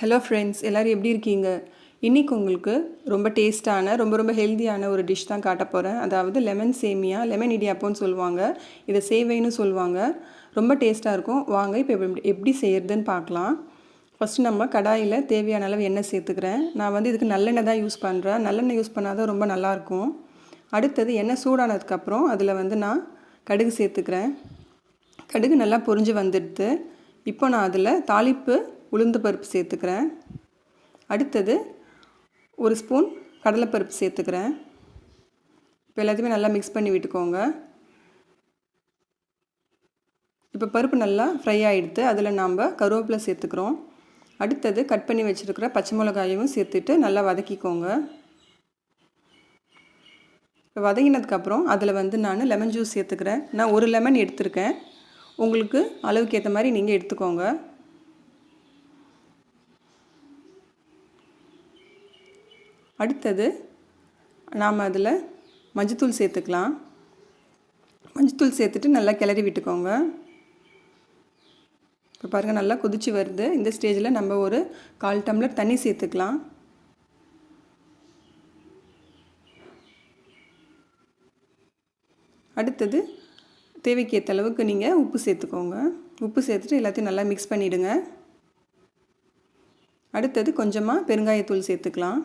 Hello friends, எல்லோரும் எப்படி இருக்கீங்க? இன்றைக்கி உங்களுக்கு ரொம்ப டேஸ்ட்டான ரொம்ப ஹெல்த்தியான ஒரு டிஷ் தான் காட்ட போகிறேன். அதாவது லெமன் சேமியா, லெமன் இடியாப்பம்னு சொல்லுவாங்க. இதை சேவைன்னு சொல்லுவாங்க. ரொம்ப டேஸ்ட்டாக இருக்கும். வாங்க இப்போ எப்படி செய்கிறதுன்னு பார்க்கலாம். ஃபஸ்ட்டு நம்ம கடாயில் தேவையான அளவு எண்ணெய் சேர்த்துக்கிறேன். நான் இதுக்கு நல்லெண்ணெய் தான் யூஸ் பண்ணுறேன். நல்லெண்ணெய் யூஸ் பண்ணால் தான் ரொம்ப நல்லாயிருக்கும். அடுத்தது எண்ணெய் சூடானதுக்கப்புறம் அதில் நான் கடுகு சேர்த்துக்கிறேன். கடுகு நல்லா பொரிஞ்சு வந்துடுது. இப்போ நான் அதில் தாளிப்பு உளுந்து பருப்பு சேர்த்துக்கிறேன். அடுத்தது ஒரு ஸ்பூன் கடலைப்பருப்பு சேர்த்துக்கிறேன். இப்போ எல்லாத்தையுமே நல்லா மிக்ஸ் பண்ணி விட்டுக்கோங்க. இப்போ பருப்பு நல்லா ஃப்ரை ஆகிடுது. அதில் நாம் கருவேப்பிலை சேர்த்துக்கிறோம். அடுத்தது கட் பண்ணி வச்சுருக்கிற பச்சை மிளகாயும் சேர்த்துட்டு நல்லா வதக்கிக்கோங்க. இப்போ வதங்கினதுக்கப்புறம் அதில் நான் லெமன் ஜூஸ் சேர்த்துக்கிறேன். நான் ஒரு லெமன் எடுத்திருக்கேன். உங்களுக்கு அளவுக்கு ஏற்ற மாதிரி நீங்கள் எடுத்துக்கோங்க. அடுத்தது நாம் அதில் மஞ்சத்தூள் சேர்த்துக்கலாம். மஞ்சத்தூள் சேர்த்துட்டு நல்லா கிளறி விட்டுக்கோங்க. இப்போ பாருங்கள், நல்லா கொதிச்சு வருது. இந்த ஸ்டேஜில் நம்ம ஒரு 1/4 டம்ளர் தண்ணி சேர்த்துக்கலாம். அடுத்தது தேவைக்கேற்ற அளவுக்கு நீங்கள் உப்பு சேர்த்துக்கோங்க. உப்பு சேர்த்துட்டு எல்லாத்தையும் நல்லா மிக்ஸ் பண்ணிவிடுங்க. அடுத்தது கொஞ்சமாக பெருங்காயத்தூள் சேர்த்துக்கலாம்.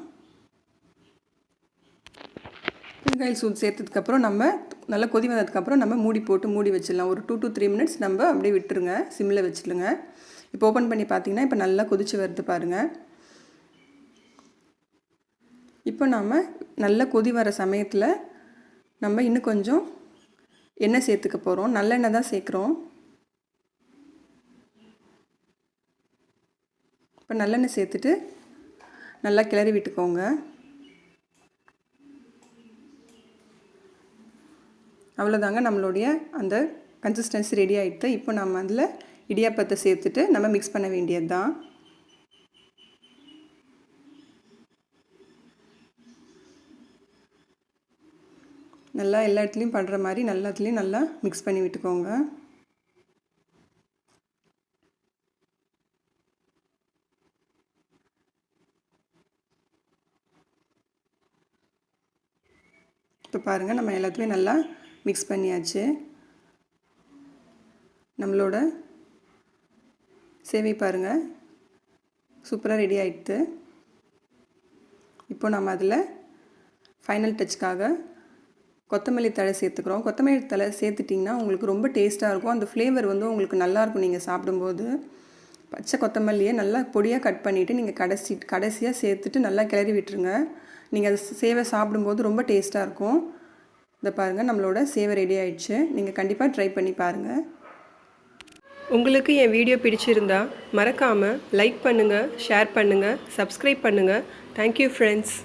பெருங்காயத்தூள் சேர்த்ததுக்கப்புறம் நம்ம நல்லா கொதி வந்ததுக்கப்புறம் நம்ம மூடி போட்டு மூடி வச்சிடலாம். ஒரு 2 to 3 minutes நம்ம அப்படியே விட்டுருங்க, சிம்மில் வச்சுடுங்க. இப்போ ஓப்பன் பண்ணி பார்த்தீங்கன்னா இப்போ நல்லா கொதிச்சு வருது பாருங்கள். இப்போ நம்ம நல்லா கொதி வர சமயத்தில் நம்ம இன்னும் கொஞ்சம் எண்ணெய் சேர்த்துக்க போகிறோம். நல்லெண்ணெய் தான் சேர்க்குறோம். இப்போ நல்லெண்ணெய் சேர்த்துட்டு நல்லா கிளறி விட்டுக்கோங்க. அவ்வளோதாங்க, நம்மளுடைய அந்த கன்சிஸ்டன்சி ரெடி ஆகிடுது. இப்போ நம்ம அதில் இடியாப்பத்தை சேர்த்துட்டு நம்ம மிக்ஸ் பண்ண வேண்டியது தான். நல்லா எல்லா இடத்துலையும் பண்ணுற மாதிரி எல்லாத்துலேயும் நல்லா மிக்ஸ் பண்ணி விட்டுக்கோங்க. இப்போ பாருங்கள், நம்ம எல்லாத்தையுமே நல்லா மிக்ஸ் பண்ணியாச்சு. நம்மளோட சேவை பாருங்கள் சூப்பராக ரெடி ஆகிடுது. இப்போ நம்ம அதில் ஃபைனல் டச்சுக்காக கொத்தமல்லி தழை சேர்த்துக்கிறோம். கொத்தமல்லி தழை சேர்த்துட்டிங்கன்னா உங்களுக்கு ரொம்ப டேஸ்ட்டாக இருக்கும். அந்த ஃப்ளேவர் உங்களுக்கு நல்லாயிருக்கும். நீங்கள் சாப்பிடும்போது பச்சை கொத்தமல்லியை நல்லா பொடியாக கட் பண்ணிவிட்டு நீங்கள் கடைசியாக சேர்த்துட்டு நல்லா கிளறி விட்டுருங்க. நீங்கள் அது சேவை சாப்பிடும்போது ரொம்ப டேஸ்ட்டாக இருக்கும். இதை பாருங்கள், நம்மளோட சேவை ரெடி ஆகிடுச்சு. நீங்கள் கண்டிப்பாக ட்ரை பண்ணி பாருங்கள். உங்களுக்கு என் வீடியோ பிடிச்சிருந்தா மறக்காமல் லைக் பண்ணுங்கள், ஷேர் பண்ணுங்கள், சப்ஸ்கிரைப் பண்ணுங்கள். Thank you friends.